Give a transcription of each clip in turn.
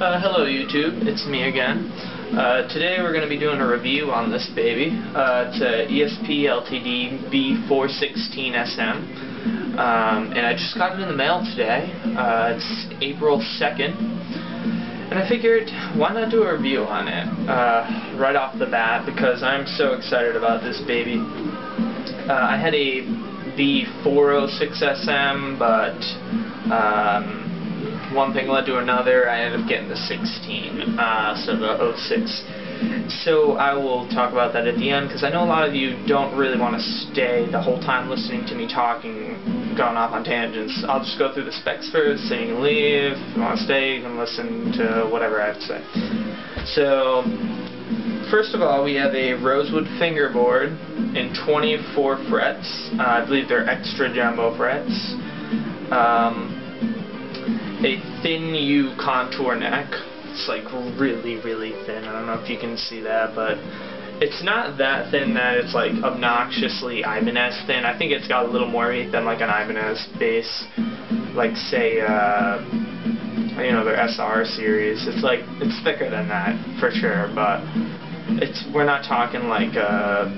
Hello YouTube, it's me again. Today we're going to be doing a review on this baby. It's a ESP LTD B-416 SM. And I just got it in the mail today. It's April 2nd. And I figured, why not do a review on it right off the bat, because I'm so excited about this baby. I had a B-416 SM, but one thing led to another. I ended up getting the 16, so the 06. So I will talk about that at the end, because I know a lot of you don't really want to stay the whole time listening to me talking, going off on tangents. I'll just go through the specs first, so you can leave. If you want to stay, you can listen to whatever I have to say. So, first of all, we have a Rosewood fingerboard in 24 frets. I believe they're extra jumbo frets. A thin U contour neck. It's like really, really thin. I don't know if you can see that, but it's not that thin that it's like obnoxiously Ibanez thin. I think it's got a little more meat than like an Ibanez base, like say you know, their SR series. It's thicker than that for sure, but we're not talking like a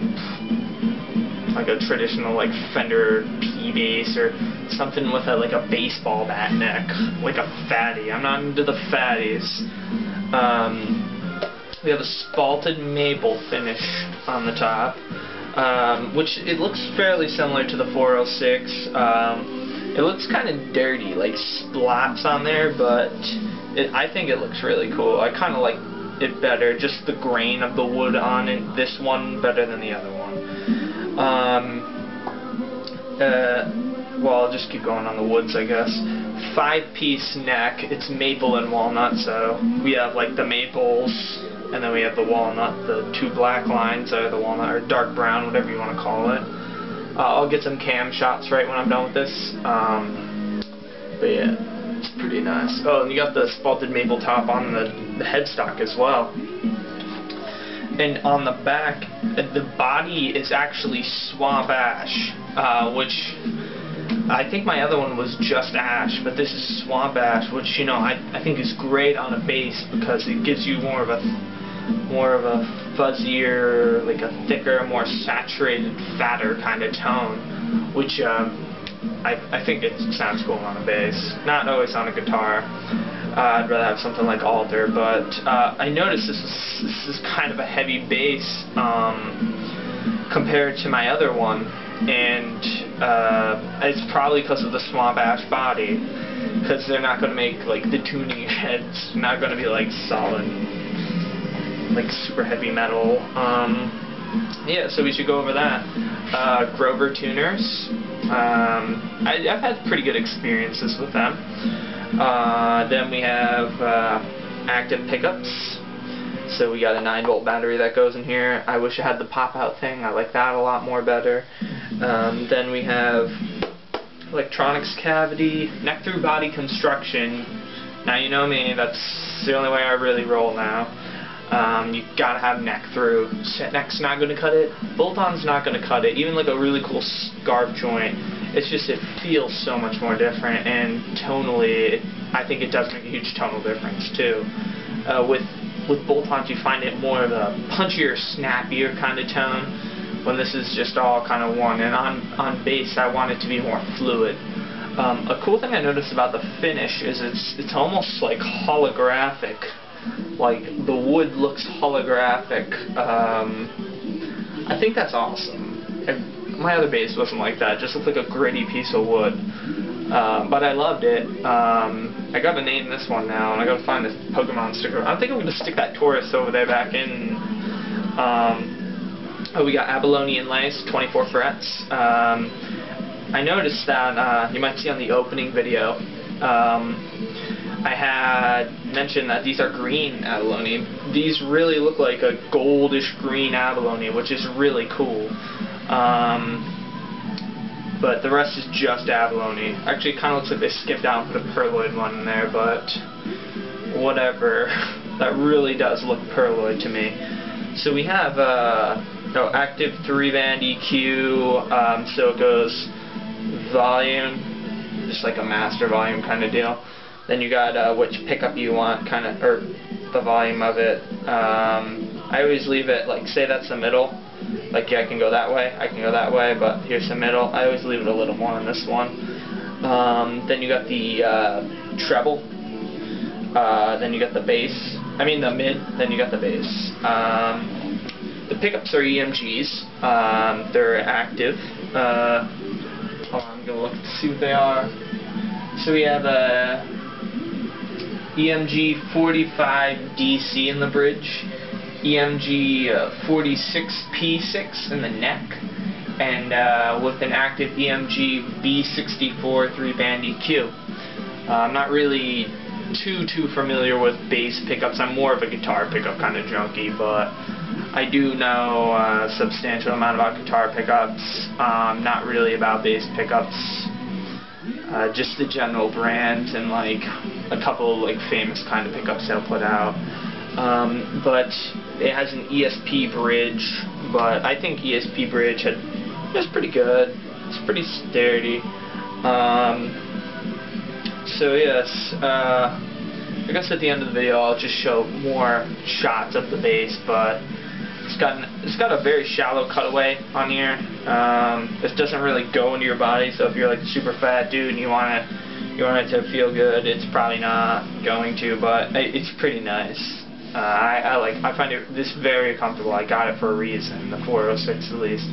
traditional like Fender P bass or something with like a baseball bat neck, like a fatty. I'm not into the fatties. We have a spalted maple finish on the top, which it looks fairly similar to the 406. It looks kind of dirty, like splats on there, but I think it looks really cool. I kind of like it better, just the grain of the wood on it, this one better than the other one. Well, I'll just keep going on the woods, I guess. 5-piece neck. It's maple and walnut, so we have like the maples, and then we have the walnut. The two black lines are the walnut, or dark brown, whatever you want to call it. I'll get some cam shots right when I'm done with this. But yeah, it's pretty nice. Oh, and you got the spalted maple top on the headstock as well. And on the back, the body is actually swamp ash, which I think my other one was just ash, but this is swamp ash, which, you know, I think is great on a bass because it gives you more of a fuzzier, like a thicker, more saturated, fatter kind of tone, which I think it sounds cool on a bass. Not always on a guitar. I'd rather have something like alter, but I noticed this is kind of a heavy bass compared to my other one, and it's probably because of the swamp ash body, because they're not going to make like the tuning heads, not going to be like solid, like super heavy metal. Yeah, so we should go over that. Grover tuners. I've had pretty good experiences with them. Then we have active pickups. So we got a 9-volt battery that goes in here. I wish it had the pop-out thing. I like that a lot more better. Then we have electronics cavity, neck-thru-body construction. Now you know me, that's the only way I really roll now. You gotta have neck-thru. Neck's not gonna cut it. Bolt-on's not gonna cut it. Even like a really cool scarf joint. It's just, it feels so much more different, and tonally, I think it does make a huge tonal difference too. With bolt-ons, you find it more of a punchier, snappier kind of tone, when this is just all kind of one. And on bass, I want it to be more fluid. A cool thing I noticed about the finish is it's almost like holographic. Like the wood looks holographic. I think that's awesome. My other bass wasn't like that. It just looked like a gritty piece of wood. But I loved it. I gotta name this one now, and I gotta find this Pokemon sticker. I think I'm gonna stick that Taurus over there back in. Oh, we got Abalone lace, 24 frets. I noticed that you might see on the opening video. I had mentioned that these are green abalone. These really look like a goldish green abalone, which is really cool. But the rest is just abalone. Actually, it kind of looks like they skipped out and put a perloid one in there, but whatever. That really does look perloid to me. So we have active 3-band EQ, so it goes volume, just like a master volume kind of deal. Then you got which pickup you want, kind of, or the volume of it. I always leave it, like, say that's the middle. Like, yeah, I can go that way, but here's the middle. I always leave it a little more on this one. Then you got the treble. Then you got the bass. I mean the mid. Then you got the bass. The pickups are EMGs. They're active. Hold on, I'm gonna look to see what they are. So we have a EMG 45 DC in the bridge, EMG 46 P6 in the neck, and with an active EMG B64 3-band EQ. I'm not really too familiar with bass pickups. I'm more of a guitar pickup kind of junkie, but I do know a substantial amount about guitar pickups. Not really about bass pickups. Just the general brand and like a couple like famous kind of pickups they'll put out. But it has an ESP Bridge, but I think ESP Bridge is pretty good. It's pretty sturdy. So yes, I guess at the end of the video I'll just show more shots of the bass, but it's got a very shallow cutaway on here. This doesn't really go into your body, so if you're like a super fat dude and you want it to feel good, it's probably not going to, but it's pretty nice. I find this very comfortable. I got it for a reason, the 406 at least,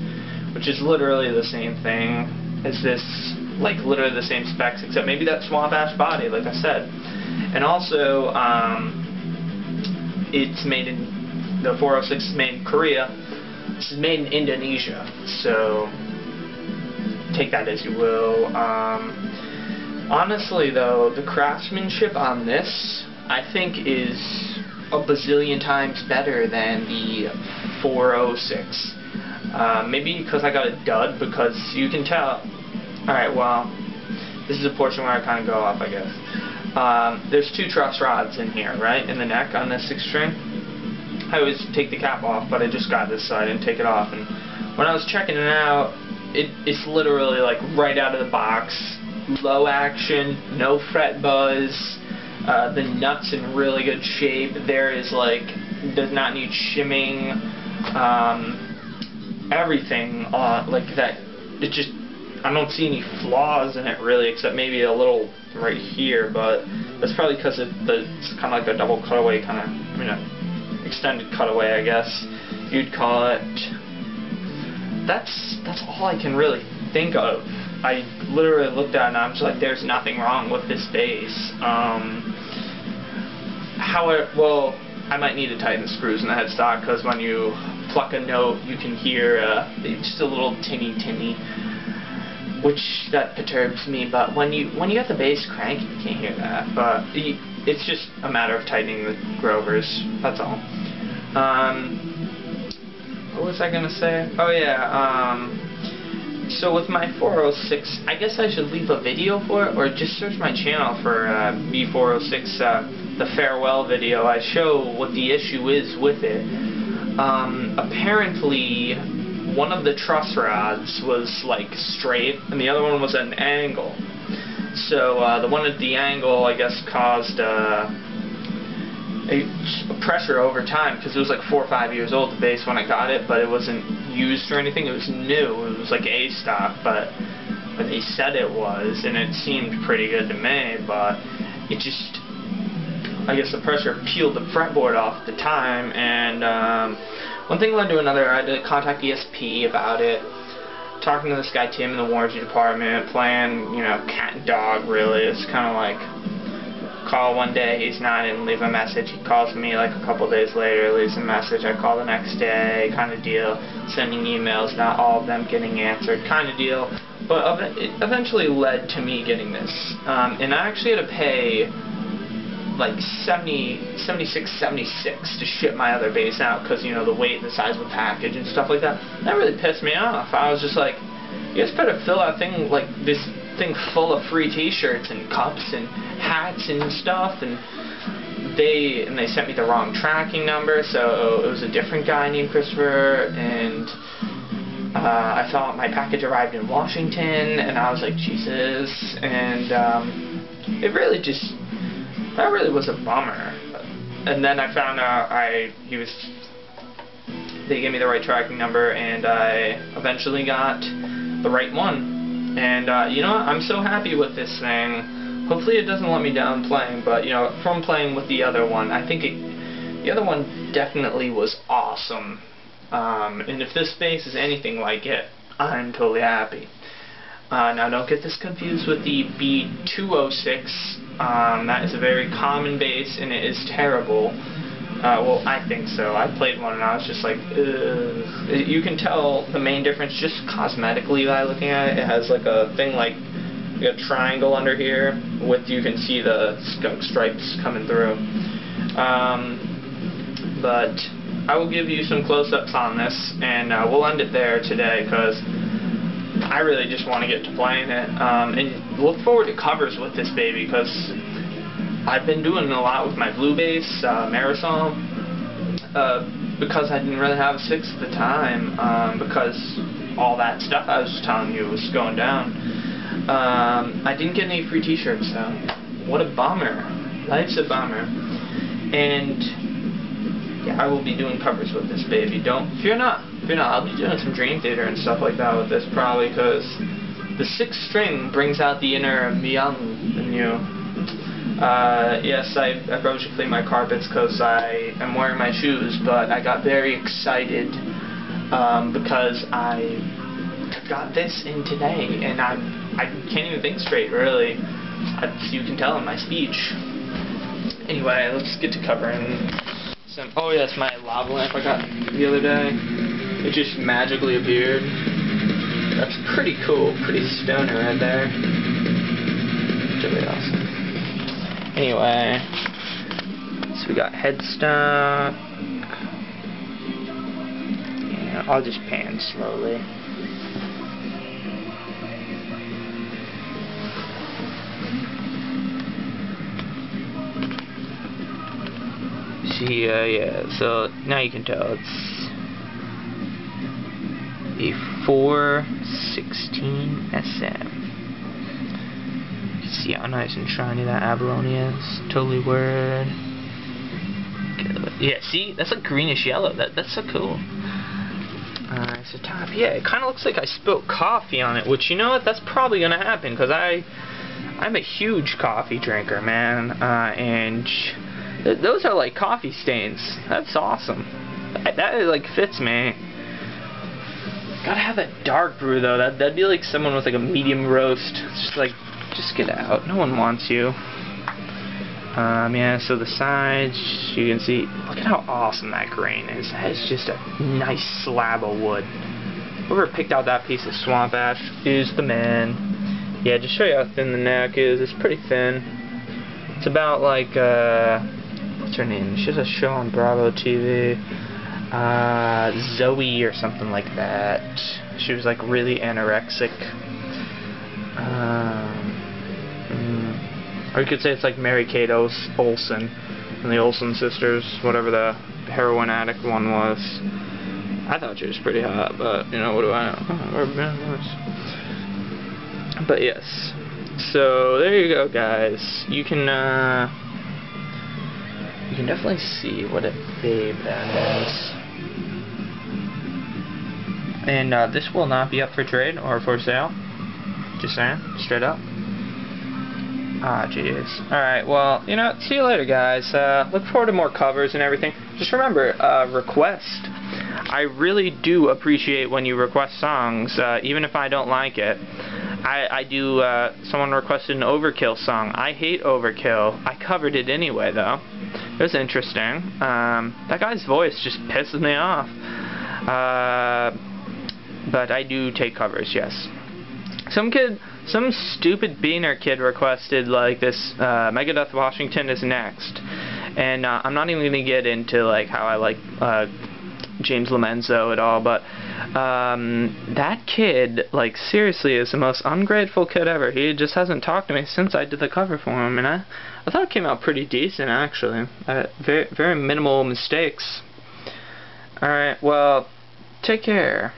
which is literally the same thing as this, like literally the same specs, except maybe that swamp ash body, like I said. And also, it's made in, the 406 is made in Korea. This is made in Indonesia, so take that as you will. Honestly though, the craftsmanship on this, I think, is a bazillion times better than the 406. Maybe because I got a dud, because you can tell. Alright, well, this is a portion where I kind of go off, I guess. There's 2 truss rods in here, right, in the neck on this 6-string. I always take the cap off, but I just got this, so I didn't take it off. And when I was checking it out, it's literally like right out of the box. Low action, no fret buzz. The nut's in really good shape. There is like, does not need shimming. Everything like that. It just, I don't see any flaws in it really, except maybe a little right here, but that's probably because it's kind of like a double cutaway, kind of, extended cutaway, I guess you'd call it. That's all I can really think of. I literally looked at it and I'm just like, there's nothing wrong with this bass. Well, I might need to tighten the screws in the headstock, because when you pluck a note, you can hear just a little tinny, which that perturbs me. But when you got the bass cranky, you can't hear that. But it's just a matter of tightening the grovers. That's all. What was I gonna say? Oh yeah. So with my 406, I guess I should leave a video for it, or just search my channel for B406, the farewell video. I show what the issue is with it. Apparently, one of the truss rods was like straight, and the other one was at an angle. So the one at the angle, I guess, caused a pressure over time, because it was like 4 or 5 years old, the bass, when I got it, but it wasn't used or anything. It was new. It was like A stock, but they said it was, and it seemed pretty good to me, but it just, I guess the pressure peeled the fretboard off at the time. And one thing led to another. I had to contact ESP about it, talking to this guy Tim in the warranty department, playing, cat and dog really. It's kind of like, call one day, he's not in, leave a message. He calls me like a couple days later, leaves a message. I call the next day, kind of deal. Sending emails, not all of them getting answered, kind of deal. But it eventually led to me getting this. And I actually had to pay like $76 to ship my other bass out, because the weight and the size of the package and stuff like that. That really pissed me off. I was just like, you guys better fill that thing, like this thing full of free t-shirts and cups and hats and stuff, and they sent me the wrong tracking number, so it was a different guy named Christopher, and I thought my package arrived in Washington, and I was like, Jesus. And it really just, that really was a bummer. And then I found out they gave me the right tracking number, and I eventually got the right one. And you know what? I'm so happy with this thing. Hopefully it doesn't let me down playing, but you know, from playing with the other one, I think the other one definitely was awesome. And if this bass is anything like it, I'm totally happy. Now don't get this confused with the B-206. That is a very common bass, and it is terrible. Well, I think so. I played one and I was just like, ugh. You can tell the main difference just cosmetically by looking at it. It has like a thing like a triangle under here with, you can see the skunk stripes coming through. But I will give you some close-ups on this, and we'll end it there today because I really just want to get to playing it. And look forward to covers with this baby, because I've been doing a lot with my blue bass, Marisol, because I didn't really have a 6 at the time, because all that stuff I was telling you was going down. I didn't get any free t-shirts, so what a bummer. Life's a bummer. And yeah, I will be doing covers with this baby. Fear not, I'll be doing some Dream Theater and stuff like that with this, probably, because the 6th string brings out the inner young in you. Yes, I probably should clean my carpets because I am wearing my shoes, but I got very excited because I got this in today, and I can't even think straight, really. You can tell in my speech. Anyway, let's get to covering some. Oh yes, my lava lamp I got the other day. It just magically appeared. That's pretty cool, pretty stoner right there. Really awesome. Anyway, so we got headstock. Yeah, I'll just pan slowly. See, yeah, so now you can tell it's a 416 SM. See how nice and shiny that abalone is. Totally word. Yeah, see? That's like greenish yellow. That's so cool. So top. Yeah, it kind of looks like I spilled coffee on it, which, you know what? That's probably going to happen, because I'm a huge coffee drinker, man. And those are like coffee stains. That's awesome. That like fits me. Gotta have that dark brew, though. That'd be like someone with like a medium roast. It's just like, just get out. No one wants you. Yeah, so the sides, you can see, look at how awesome that grain is. That is just a nice slab of wood. Whoever picked out that piece of swamp ash is the man. Yeah, just show you how thin the neck is. It's pretty thin. It's about like, what's her name? She has a show on Bravo TV. Zoe or something like that. She was like really anorexic. Or you could say it's like Mary-Kate Olsen from the Olsen sisters, whatever the heroin addict one was. I thought she was pretty hot, but you know, what do I know? But yes, so there you go, guys. You can definitely see what a babe that is. And this will not be up for trade or for sale. Just saying, straight up. Ah, jeez. Alright, well, you know, see you later, guys. Look forward to more covers and everything. Just remember, request. I really do appreciate when you request songs, even if I don't like it. I do, someone requested an Overkill song. I hate Overkill. I covered it anyway, though. It was interesting. That guy's voice just pisses me off. But I do take covers, yes. Some stupid beaner kid requested like this. Megadeth Washington is next, and I'm not even gonna get into like how I like James Lomenzo at all, but that kid, like, seriously is the most ungrateful kid ever. He just hasn't talked to me since I did the cover for him, and I thought it came out pretty decent, actually. Very, very minimal mistakes. Alright, well, take care.